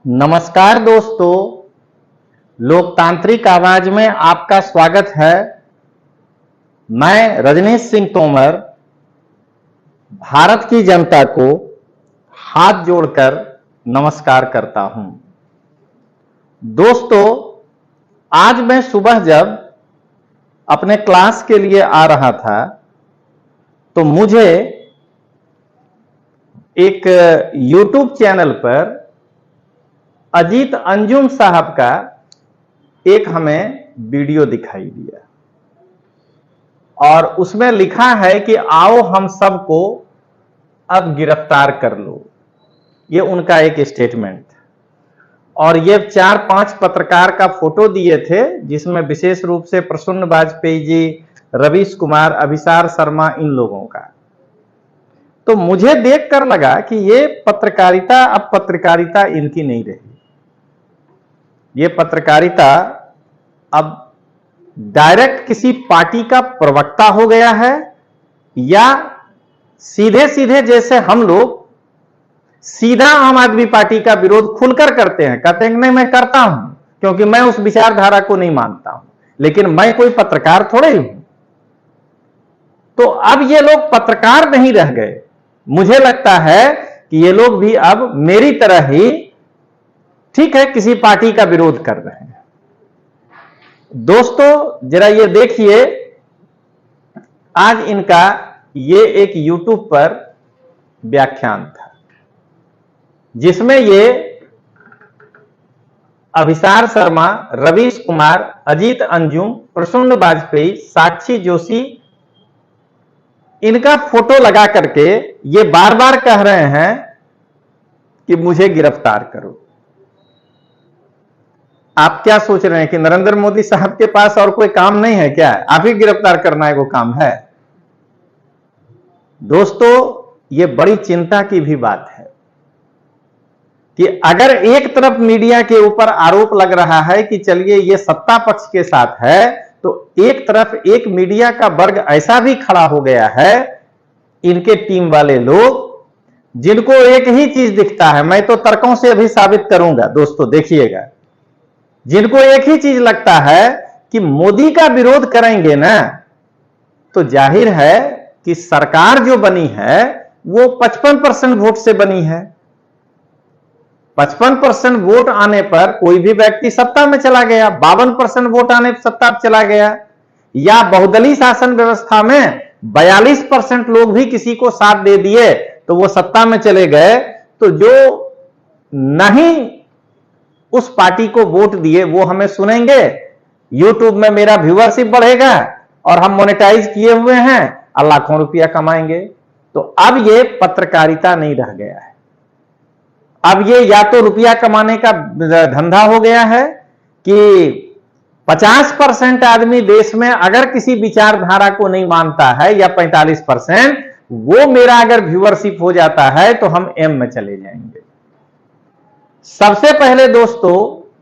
नमस्कार दोस्तों, लोकतांत्रिक आवाज में आपका स्वागत है। मैं रजनीश सिंह तोमर भारत की जनता को हाथ जोड़कर नमस्कार करता हूं। दोस्तों, आज मैं सुबह जब अपने क्लास के लिए आ रहा था तो मुझे एक YouTube चैनल पर अजीत अंजुम साहब का एक हमें वीडियो दिखाई दिया और उसमें लिखा है कि आओ हम सबको अब गिरफ्तार कर लो। ये उनका एक स्टेटमेंट और ये 4-5 पत्रकार का फोटो दिए थे, जिसमें विशेष रूप से प्रसून वाजपेयी जी, रवीश कुमार, अभिसार शर्मा, इन लोगों का। तो मुझे देखकर लगा कि ये पत्रकारिता अब पत्रकारिता इनकी नहीं रही। ये पत्रकारिता अब डायरेक्ट किसी पार्टी का प्रवक्ता हो गया है, या सीधे सीधे जैसे हम लोग सीधा आम आदमी पार्टी का विरोध खुलकर करते हैं, कहते हैं नहीं मैं करता हूं क्योंकि मैं उस विचारधारा को नहीं मानता हूं, लेकिन मैं कोई पत्रकार थोड़े ही हूं। तो अब ये लोग पत्रकार नहीं रह गए। मुझे लगता है कि ये लोग भी अब मेरी तरह ही, ठीक है, किसी पार्टी का विरोध कर रहे हैं। दोस्तों जरा ये देखिए, आज इनका ये एक YouTube पर व्याख्यान था जिसमें ये अभिसार शर्मा, रवीश कुमार, अजीत अंजुम, प्रसून वाजपेयी, साक्षी जोशी, इनका फोटो लगा करके ये बार बार कह रहे हैं कि मुझे गिरफ्तार करो। आप क्या सोच रहे हैं कि नरेंद्र मोदी साहब के पास और कोई काम नहीं है क्या? आप ही गिरफ्तार करना है वो काम है? दोस्तों, ये बड़ी चिंता की भी बात है कि अगर एक तरफ मीडिया के ऊपर आरोप लग रहा है कि चलिए ये सत्ता पक्ष के साथ है, तो एक तरफ एक मीडिया का वर्ग ऐसा भी खड़ा हो गया है, इनके टीम वाले लोग, जिनको एक ही चीज दिखता है। मैं तो तर्कों से अभी साबित करूंगा दोस्तों, देखिएगा। जिनको एक ही चीज लगता है कि मोदी का विरोध करेंगे ना तो जाहिर है कि सरकार जो बनी है वो 55% वोट से बनी है। 55% वोट आने पर कोई भी व्यक्ति सत्ता में चला गया, 52% वोट आने पर सत्ता में चला गया, या बहुदलीय शासन व्यवस्था में 42% लोग भी किसी को साथ दे दिए तो वो सत्ता में चले गए। तो जो नहीं उस पार्टी को वोट दिए वो हमें सुनेंगे, YouTube में मेरा व्यूअरशिप बढ़ेगा और हम मोनेटाइज किए हुए हैं और लाखों रुपया कमाएंगे। तो अब ये पत्रकारिता नहीं रह गया है। अब ये या तो रुपया कमाने का धंधा हो गया है कि 50% आदमी देश में अगर किसी विचारधारा को नहीं मानता है, या 45%, वो मेरा अगर व्यूअरशिप हो जाता है तो हम एम में चले जाएंगे। सबसे पहले दोस्तों,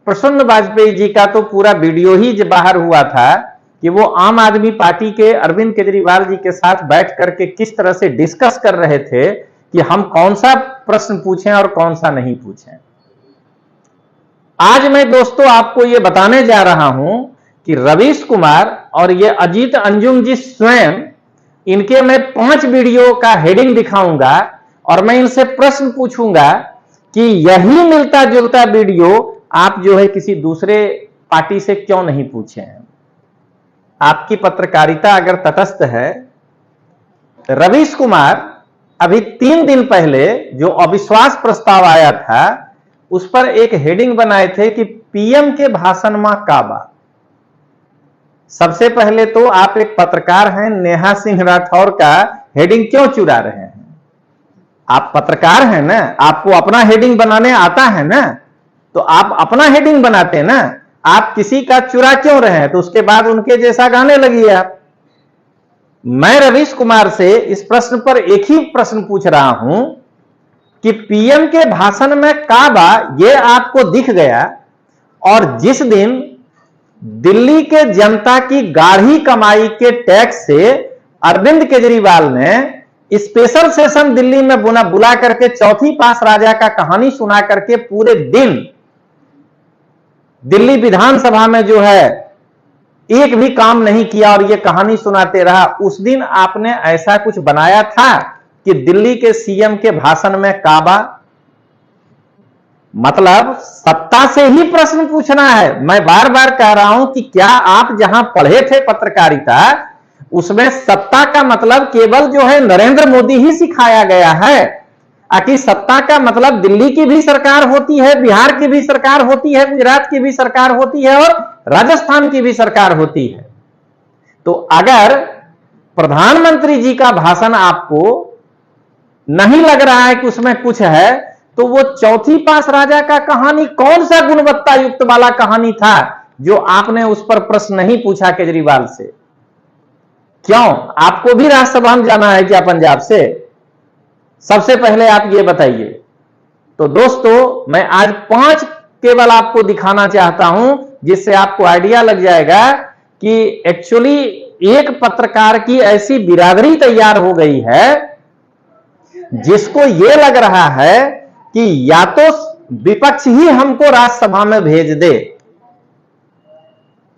प्रसून वाजपेयी जी का तो पूरा वीडियो ही बाहर हुआ था कि वो आम आदमी पार्टी के अरविंद केजरीवाल जी के साथ बैठ करके किस तरह से डिस्कस कर रहे थे कि हम कौन सा प्रश्न पूछें और कौन सा नहीं पूछें। आज मैं दोस्तों आपको ये बताने जा रहा हूं कि रवीश कुमार और ये अजीत अंजुम जी स्वयं, इनके मैं 5 वीडियो का हेडिंग दिखाऊंगा और मैं इनसे प्रश्न पूछूंगा कि यही मिलता जुलता वीडियो आप जो है किसी दूसरे पार्टी से क्यों नहीं पूछे हैं। आपकी पत्रकारिता अगर तटस्थ है, रवीश कुमार अभी 3 दिन पहले जो अविश्वास प्रस्ताव आया था उस पर एक हेडिंग बनाए थे कि पीएम के भाषण में का बात। सबसे पहले तो आप एक पत्रकार हैं, नेहा सिंह राठौर का हेडिंग क्यों चुरा रहे हैं? आप पत्रकार हैं ना, आपको अपना हेडिंग बनाने आता है ना, तो आप अपना हेडिंग बनाते हैं ना, आप किसी का चुरा क्यों रहे हैं? तो उसके बाद उनके जैसा गाने लगिए आप। मैं रवीश कुमार से इस प्रश्न पर एक ही प्रश्न पूछ रहा हूं कि पीएम के भाषण में काबा ये आपको दिख गया, और जिस दिन दिल्ली के जनता की गाढ़ी कमाई के टैक्स से अरविंद केजरीवाल ने स्पेशल सेशन दिल्ली में बुला करके चौथी पास राजा का कहानी सुना करके पूरे दिन दिल्ली विधानसभा में जो है एक भी काम नहीं किया और ये कहानी सुनाते रहा। उस दिन आपने ऐसा कुछ बनाया था कि दिल्ली के सीएम के भाषण में काबा, मतलब सत्ता से ही प्रश्न पूछना है। मैं बार बार कह रहा हूं कि क्या आप जहां पढ़े थे पत्रकारिता, उसमें सत्ता का मतलब केवल जो है नरेंद्र मोदी ही सिखाया गया है, कि सत्ता का मतलब दिल्ली की भी सरकार होती है, बिहार की भी सरकार होती है, गुजरात की भी सरकार होती है और राजस्थान की भी सरकार होती है। तो अगर प्रधानमंत्री जी का भाषण आपको नहीं लग रहा है कि उसमें कुछ है, तो वो चौथी पास राजा का कहानी कौन सा गुणवत्ता युक्त वाला कहानी था जो आपने उस पर प्रश्न नहीं पूछा केजरीवाल से? क्यों? आपको भी राज्यसभा में जाना है क्या पंजाब से? सबसे पहले आप ये बताइए। तो दोस्तों, मैं आज 5 केवल आपको दिखाना चाहता हूं, जिससे आपको आइडिया लग जाएगा कि एक्चुअली एक पत्रकार की ऐसी बिरादरी तैयार हो गई है जिसको यह लग रहा है कि या तो विपक्ष ही हमको राज्यसभा में भेज दे,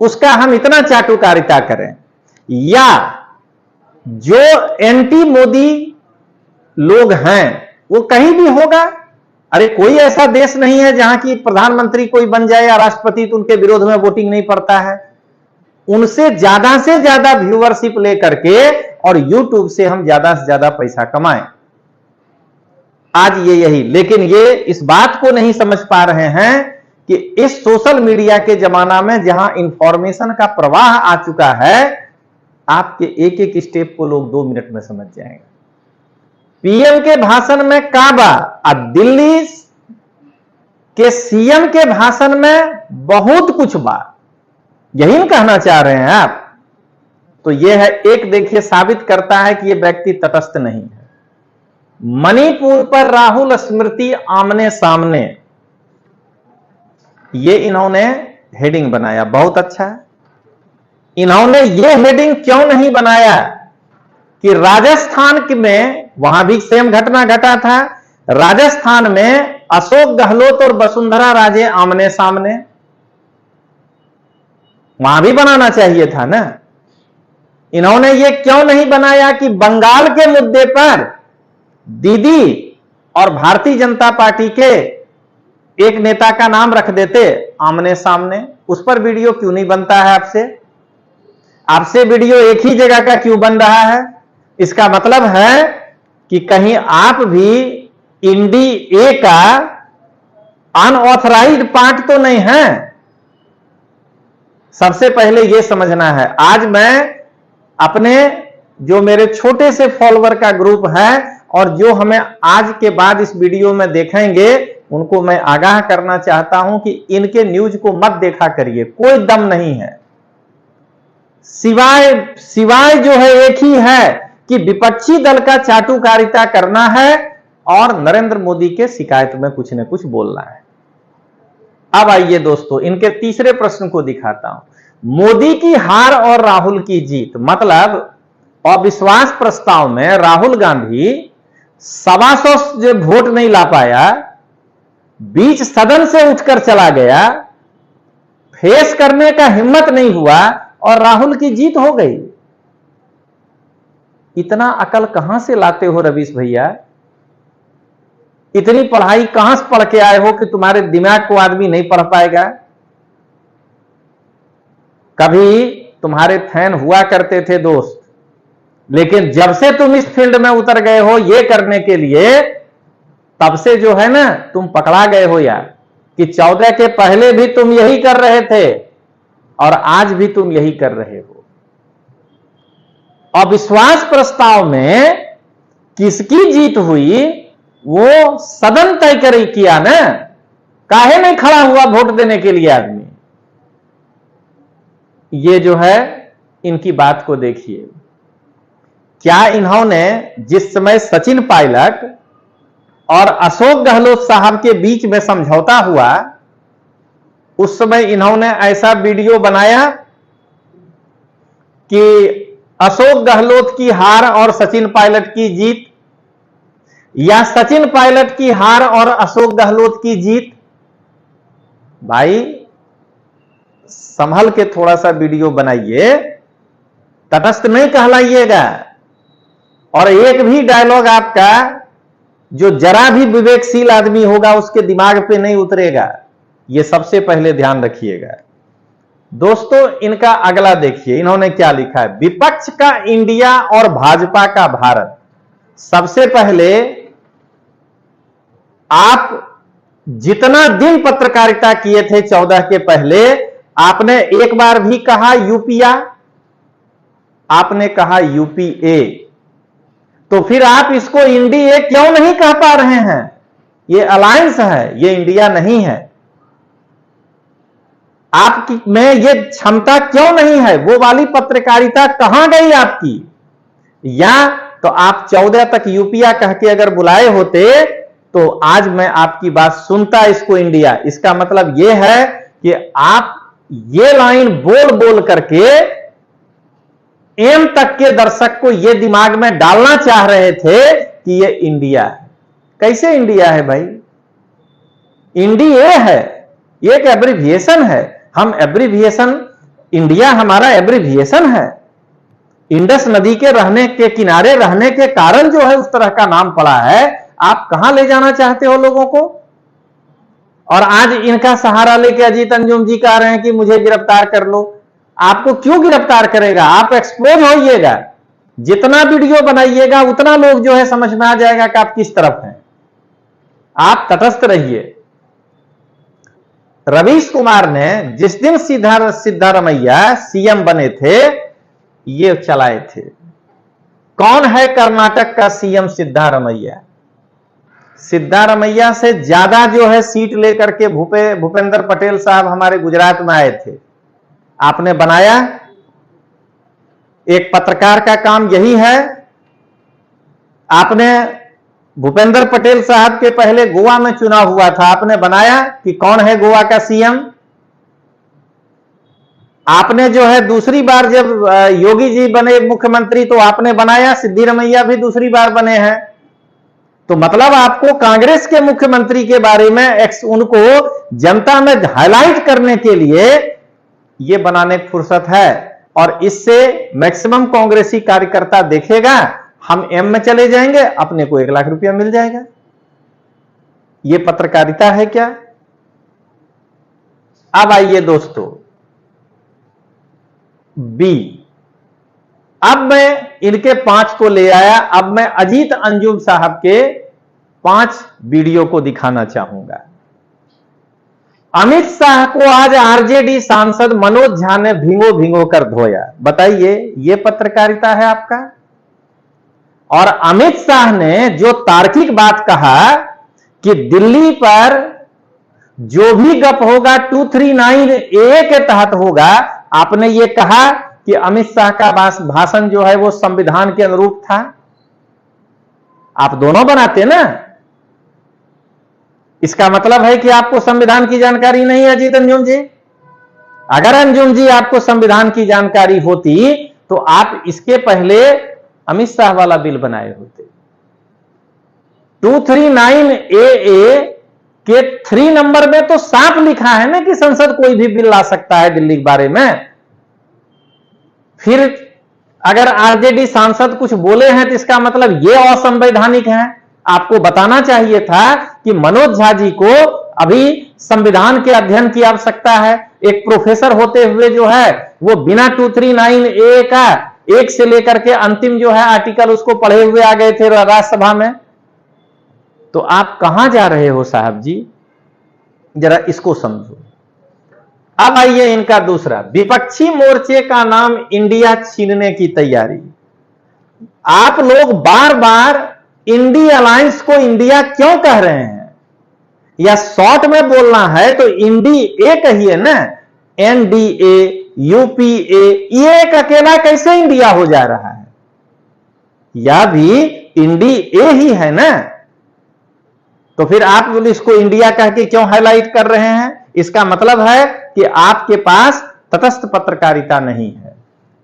उसका हम इतना चाटुकारिता करें, या जो एंटी मोदी लोग हैं वो कहीं भी होगा। अरे कोई ऐसा देश नहीं है जहां की प्रधानमंत्री कोई बन जाए या राष्ट्रपति तो उनके विरोध में वोटिंग नहीं पड़ता है। उनसे ज्यादा व्यूअरशिप लेकर के और यूट्यूब से हम ज्यादा से ज्यादा पैसा कमाएं। आज ये यही, लेकिन ये इस बात को नहीं समझ पा रहे हैं कि इस सोशल मीडिया के जमाना में जहां इंफॉर्मेशन का प्रवाह आ चुका है, आपके एक एक स्टेप को लोग 2 मिनट में समझ जाएंगे। पीएम के भाषण में काबा और दिल्ली के सीएम के भाषण में बहुत कुछ बात, यही कहना चाह रहे हैं आप? तो यह है, एक देखिए साबित करता है कि यह व्यक्ति तटस्थ नहीं है। मणिपुर पर राहुल स्मृति आमने सामने, यह इन्होंने हेडिंग बनाया, बहुत अच्छा है। इन्होंने यह हेडिंग क्यों नहीं बनाया कि राजस्थान में वहां भी सेम घटना घटा था, राजस्थान में अशोक गहलोत और वसुंधरा राजे आमने सामने, वहां भी बनाना चाहिए था ना। इन्होंने ये क्यों नहीं बनाया कि बंगाल के मुद्दे पर दीदी और भारतीय जनता पार्टी के एक नेता का नाम रख देते आमने सामने? उस पर वीडियो क्यों नहीं बनता है आपसे वीडियो एक ही जगह का क्यों बन रहा है? इसका मतलब है कि कहीं आप भी इंडी-ए का अनऑथराइज्ड पार्ट तो नहीं है। सबसे पहले यह समझना है। आज मैं अपने जो मेरे छोटे से फॉलोअर का ग्रुप है और जो हमें आज के बाद इस वीडियो में देखेंगे, उनको मैं आगाह करना चाहता हूं कि इनके न्यूज को मत देखा करिए, कोई दम नहीं है। सिवाय जो है एक ही है कि विपक्षी दल का चाटुकारिता करना है और नरेंद्र मोदी के शिकायत में कुछ न कुछ बोलना है। अब आइए दोस्तों, इनके तीसरे प्रश्न को दिखाता हूं। मोदी की हार और राहुल की जीत, मतलब अविश्वास प्रस्ताव में राहुल गांधी 125 जो वोट नहीं ला पाया, बीच सदन से उठकर चला गया, फेस करने का हिम्मत नहीं हुआ और राहुल की जीत हो गई। इतना अकल कहां से लाते हो रवीश भैया? इतनी पढ़ाई कहां से पढ़ के आए हो कि तुम्हारे दिमाग को आदमी नहीं पढ़ पाएगा? कभी तुम्हारे फैन हुआ करते थे दोस्त, लेकिन जब से तुम इस फील्ड में उतर गए हो ये करने के लिए, तब से जो है ना तुम पकड़ा गए हो यार, कि 14 के पहले भी तुम यही कर रहे थे और आज भी तुम यही कर रहे हो। अविश्वास प्रस्ताव में किसकी जीत हुई वो सदन तय किया ना, काहे नहीं खड़ा हुआ वोट देने के लिए आदमी? ये जो है इनकी बात को देखिए। क्या इन्होंने जिस समय सचिन पायलट और अशोक गहलोत साहब के बीच में समझौता हुआ, उस समय इन्होंने ऐसा वीडियो बनाया कि अशोक गहलोत की हार और सचिन पायलट की जीत, या सचिन पायलट की हार और अशोक गहलोत की जीत? भाई संभल के थोड़ा सा वीडियो बनाइए, तटस्थ नहीं कहलाइएगा। और एक भी डायलॉग आपका जो जरा भी विवेकशील आदमी होगा उसके दिमाग पे नहीं उतरेगा, यह सबसे पहले ध्यान रखिएगा। दोस्तों, इनका अगला देखिए, इन्होंने क्या लिखा है। विपक्ष का इंडिया और भाजपा का भारत। सबसे पहले आप जितना दिन पत्रकारिता किए थे 14 के पहले, आपने एक बार भी कहा यूपीआ? आपने कहा यूपीए। तो फिर आप इसको इंडिया क्यों नहीं कह पा रहे हैं? ये अलायंस है, ये इंडिया नहीं है। आपकी में ये क्षमता क्यों नहीं है? वो वाली पत्रकारिता कहां गई आपकी? या तो आप 14 तक यूपीआ कह के अगर बुलाए होते तो आज मैं आपकी बात सुनता, इसको इंडिया। इसका मतलब यह है कि आप ये लाइन बोल बोल करके एम तक के दर्शक को यह दिमाग में डालना चाह रहे थे कि यह इंडिया है। कैसे इंडिया है भाई? इंडिया है, यह एक एब्रिविएशन है। हम एब्रिविएशन, इंडिया हमारा एब्रिविएशन है। इंडस नदी के रहने के किनारे रहने के कारण जो है उस तरह का नाम पड़ा है। आप कहां ले जाना चाहते हो लोगों को? और आज इनका सहारा लेके अजीत अंजुम जी कह रहे हैं कि मुझे गिरफ्तार कर लो। आपको क्यों गिरफ्तार करेगा? आप एक्सपोज होइएगा, जितना वीडियो बनाइएगा उतना लोग जो है समझ में आ जाएगा कि आप किस तरफ हैं। आप तटस्थ रहिए। रवीश कुमार ने जिस दिन सिद्धारमैया सीएम बने थे, ये चलाए थे। कौन है कर्नाटक का सीएम? सिद्धारमैया। सिद्धारमैया से ज्यादा जो है सीट लेकर के भूपेंद्र पटेल साहब हमारे गुजरात में आए थे। आपने बनाया। एक पत्रकार का काम यही है। आपने भूपेंद्र पटेल साहब के पहले गोवा में चुनाव हुआ था, आपने बनाया कि कौन है गोवा का सीएम। आपने जो है दूसरी बार जब योगी जी बने मुख्यमंत्री तो आपने बनाया, सिद्धारमैया भी दूसरी बार बने हैं। तो मतलब आपको कांग्रेस के मुख्यमंत्री के बारे में उनको जनता में हाईलाइट करने के लिए यह बनाने की फुर्सत है। और इससे मैक्सिमम कांग्रेसी कार्यकर्ता देखेगा हम एम में चले जाएंगे, अपने को 1 लाख रुपया मिल जाएगा। यह पत्रकारिता है क्या? अब आइए दोस्तों, बी। अब मैं इनके 5 को ले आया। अब मैं अजीत अंजुम साहब के 5 वीडियो को दिखाना चाहूंगा। अमित शाह को आज आरजेडी सांसद मनोज झा ने भिंगो भिंगो कर धोया। बताइए, यह पत्रकारिता है आपका? और अमित शाह ने जो तार्किक बात कहा कि दिल्ली पर जो भी गप होगा 239A के तहत होगा, आपने ये कहा कि अमित शाह का भाषण जो है वो संविधान के अनुरूप था। आप दोनों बनाते ना। इसका मतलब है कि आपको संविधान की जानकारी नहीं है अजीत अंजुम जी। अगर अंजुम जी आपको संविधान की जानकारी होती तो आप इसके पहले अमित शाह वाला बिल बनाए होते। 239AA के 3 नंबर में तो साफ लिखा है ना कि संसद कोई भी बिल ला सकता है दिल्ली के बारे में। फिर अगर आरजेडी सांसद कुछ बोले हैं तो इसका मतलब यह असंवैधानिक है। आपको बताना चाहिए था कि मनोज झा जी को अभी संविधान के अध्ययन की आवश्यकता है। एक प्रोफेसर होते हुए जो है वो बिना 239A का 1 से लेकर के अंतिम जो है आर्टिकल उसको पढ़े हुए आ गए थे राज्यसभा में। तो आप कहां जा रहे हो साहब जी? जरा इसको समझो। अब आइए इनका दूसरा, विपक्षी मोर्चे का नाम इंडिया छीनने की तैयारी। आप लोग बार बार इंडिया अलायंस को इंडिया क्यों कह रहे हैं? या शॉर्ट में बोलना है तो इंडिया कहिए ना। NDA, UPA, ये एक अकेला कैसे इंडिया हो जा रहा है? या भी इंडिया ही है ना। तो फिर आप इसको इंडिया कह के क्यों हाईलाइट कर रहे हैं? इसका मतलब है कि आपके पास तटस्थ पत्रकारिता नहीं है।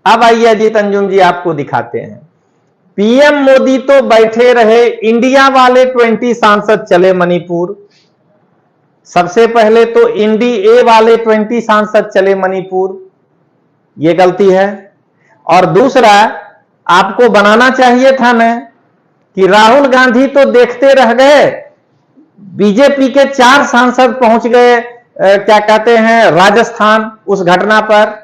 अब आइए अजीत अंजुम जी आपको दिखाते हैं। पीएम मोदी तो बैठे रहे, इंडिया वाले 20 सांसद चले मणिपुर। सबसे पहले तो इंडी ए वाले 20 सांसद चले मणिपुर, यह गलती है। और दूसरा, आपको बनाना चाहिए था ना कि राहुल गांधी तो देखते रह गए, बीजेपी के 4 सांसद पहुंच गए क्या कहते हैं राजस्थान उस घटना पर।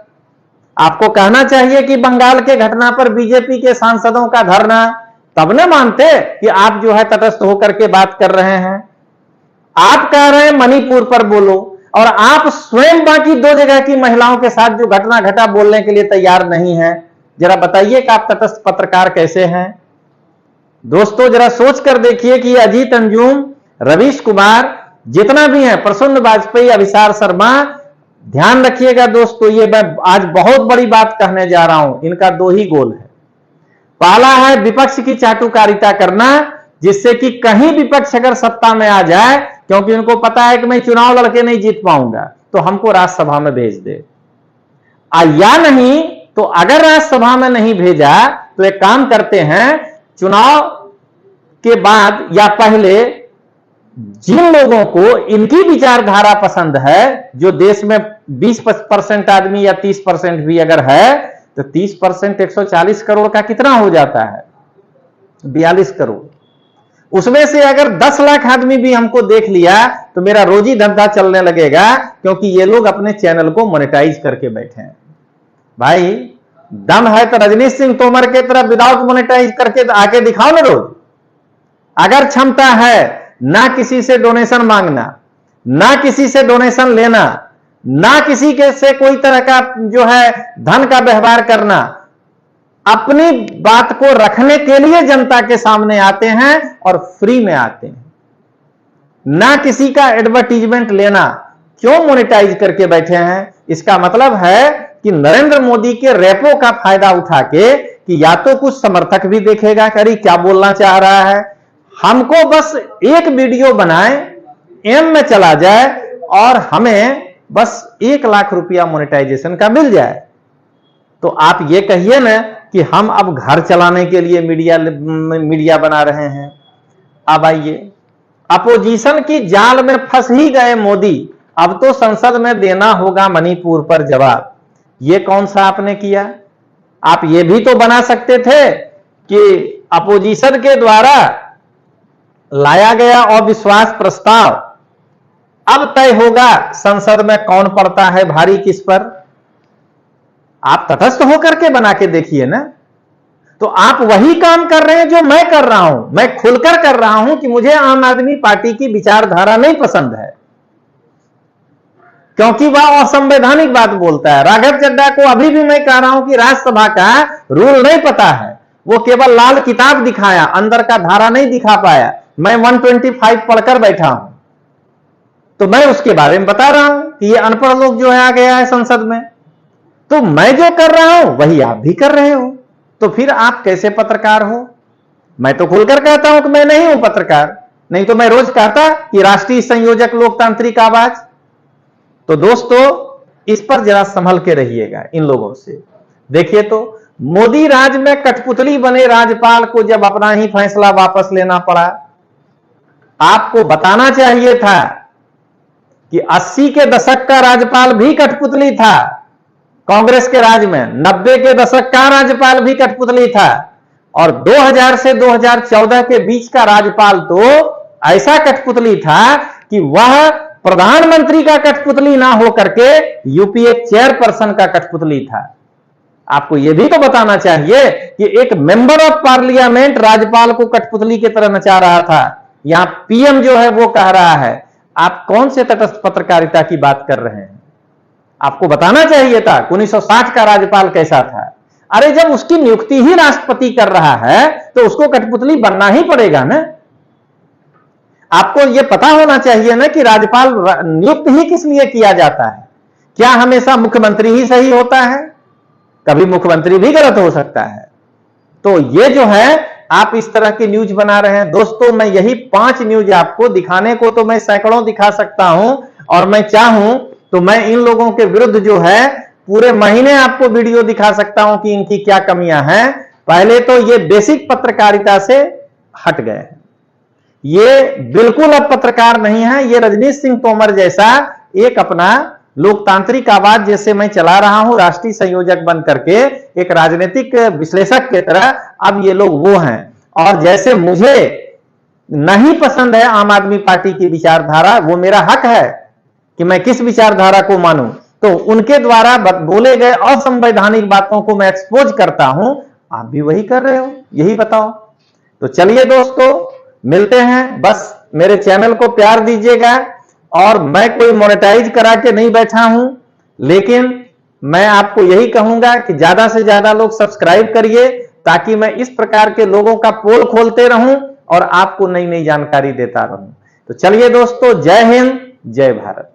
आपको कहना चाहिए कि बंगाल के घटना पर बीजेपी के सांसदों का धरना, तब न मानते कि आप जो है तटस्थ होकर के बात कर रहे हैं। आप कह रहे हैं मणिपुर पर बोलो, और आप स्वयं बाकी 2 जगह की महिलाओं के साथ जो घटना घटा बोलने के लिए तैयार नहीं है। जरा बताइए कि आप तटस्थ पत्रकार कैसे हैं? दोस्तों जरा सोच कर देखिए कि अजीत अंजुम, रवीश कुमार, जितना भी है, प्रसन्न वाजपेयी, अभिसार शर्मा, ध्यान रखिएगा दोस्तों, ये मैं आज बहुत बड़ी बात कहने जा रहा हूं। इनका 2 ही गोल है। पहला है विपक्ष की चाटुकारिता करना, जिससे कि कहीं विपक्ष अगर सत्ता में आ जाए, क्योंकि उनको पता है कि मैं चुनाव लड़के नहीं जीत पाऊंगा, तो हमको राज्यसभा में भेज दे, या नहीं तो अगर राज्यसभा में नहीं भेजा तो एक काम करते हैं, चुनाव के बाद या पहले जिन लोगों को इनकी विचारधारा पसंद है, जो देश में 20% आदमी या 30% भी अगर है, तो 30% 140 करोड़ का कितना हो जाता है? 42 करोड़। उसमें से अगर 10 लाख आदमी भी हमको देख लिया तो मेरा रोजी धंधा चलने लगेगा, क्योंकि ये लोग अपने चैनल को मोनेटाइज करके बैठे हैं। भाई दम है तो रजनीश सिंह तोमर के तरह विदाउट मोनेटाइज करके आके दिखाओ ना रोज। अगर क्षमता है ना किसी से डोनेशन मांगना, ना किसी से डोनेशन लेना, ना किसी के से कोई तरह का जो है धन का व्यवहार करना, अपनी बात को रखने के लिए जनता के सामने आते हैं और फ्री में आते हैं, ना किसी का एडवर्टीजमेंट लेना, क्यों मोनेटाइज करके बैठे हैं? इसका मतलब है कि नरेंद्र मोदी के रेपो का फायदा उठा के कि या तो कुछ समर्थक भी देखेगा करी क्या बोलना चाह रहा है, हमको बस एक वीडियो बनाए, एम में चला जाए और हमें बस 1 लाख रुपया मोनेटाइजेशन का मिल जाए। तो आप ये कहिए ना कि हम अब घर चलाने के लिए मीडिया बना रहे हैं। अब आइए, अपोजिशन की जाल में फंस ही गए मोदी, अब तो संसद में देना होगा मणिपुर पर जवाब। ये कौन सा आपने किया? आप ये भी तो बना सकते थे कि अपोजिशन के द्वारा लाया गया अविश्वास प्रस्ताव, अब तय होगा संसद में कौन पड़ता है भारी किस पर। आप तटस्थ होकर के बना के देखिए ना। तो आप वही काम कर रहे हैं जो मैं कर रहा हूं। मैं खुलकर कर रहा हूं कि मुझे आम आदमी पार्टी की विचारधारा नहीं पसंद है, क्योंकि वह असंवैधानिक बात बोलता है। राघव चड्डा को अभी भी मैं कह रहा हूं कि राज्यसभा का रूल नहीं पता है, वो केवल लाल किताब दिखाया, अंदर का धारा नहीं दिखा पाया। मैं 125 पढ़कर बैठा हूं, तो मैं उसके बारे में बता रहा हूं कि ये अनपढ़ लोग जो है आ गया है संसद में। तो मैं जो कर रहा हूं वही आप भी कर रहे हो, तो फिर आप कैसे पत्रकार हो? मैं तो खुलकर कहता हूं कि मैं नहीं हूं पत्रकार, नहीं तो मैं रोज कहता कि राष्ट्रीय संयोजक लोकतांत्रिक आवाज। तो दोस्तों इस पर जरा संभल के रहिएगा इन लोगों से। देखिए तो मोदी राज में कठपुतली बने राज्यपाल को जब अपना ही फैसला वापस लेना पड़ा, आपको बताना चाहिए था कि 80 के दशक का राज्यपाल भी कठपुतली था कांग्रेस के राज में, 90 के दशक का राज्यपाल भी कठपुतली था, और 2000 से 2014 के बीच का राज्यपाल तो ऐसा कठपुतली था कि वह प्रधानमंत्री का कठपुतली ना हो करके यूपीए चेयरपर्सन का कठपुतली था। आपको यह भी तो बताना चाहिए कि एक मेंबर ऑफ पार्लियामेंट राज्यपाल को कठपुतली की तरह नचा रहा था। यहां पीएम जो है वो कह रहा है। आप कौन से तटस्थ पत्रकारिता की बात कर रहे हैं? आपको बताना चाहिए था 1960 का राज्यपाल कैसा था। अरे जब उसकी नियुक्ति ही राष्ट्रपति कर रहा है तो उसको कठपुतली बनना ही पड़ेगा ना। आपको यह पता होना चाहिए ना कि राज्यपाल नियुक्त ही किस लिए किया जाता है। क्या हमेशा मुख्यमंत्री ही सही होता है? कभी मुख्यमंत्री भी गलत हो सकता है। तो ये जो है आप इस तरह की न्यूज बना रहे हैं। दोस्तों मैं यही 5 न्यूज आपको दिखाने को तो मैं सैकड़ों दिखा सकता हूं, और मैं चाहूं तो मैं इन लोगों के विरुद्ध जो है पूरे महीने आपको वीडियो दिखा सकता हूं कि इनकी क्या कमियां हैं। पहले तो ये बेसिक पत्रकारिता से हट गए हैं। ये बिल्कुल अब पत्रकार नहीं है, ये रजनीश सिंह तोमर जैसा एक अपना लोकतांत्रिक आवाज जैसे मैं चला रहा हूं राष्ट्रीय संयोजक बन करके एक राजनीतिक विश्लेषक की तरह, अब ये लोग वो हैं। और जैसे मुझे नहीं पसंद है आम आदमी पार्टी की विचारधारा, वो मेरा हक है कि मैं किस विचारधारा को मानूं, तो उनके द्वारा बोले गए असंवैधानिक बातों को मैं एक्सपोज करता हूं। आप भी वही कर रहे हो, यही बताओ। तो चलिए दोस्तों, मिलते हैं। बस मेरे चैनल को प्यार दीजिएगा, और मैं कोई मोनेटाइज करा के नहीं बैठा हूं, लेकिन मैं आपको यही कहूंगा कि ज्यादा से ज्यादा लोग सब्सक्राइब करिए, ताकि मैं इस प्रकार के लोगों का पोल खोलते रहूं और आपको नई नई जानकारी देता रहूं। तो चलिए दोस्तों, जय हिंद, जय भारत।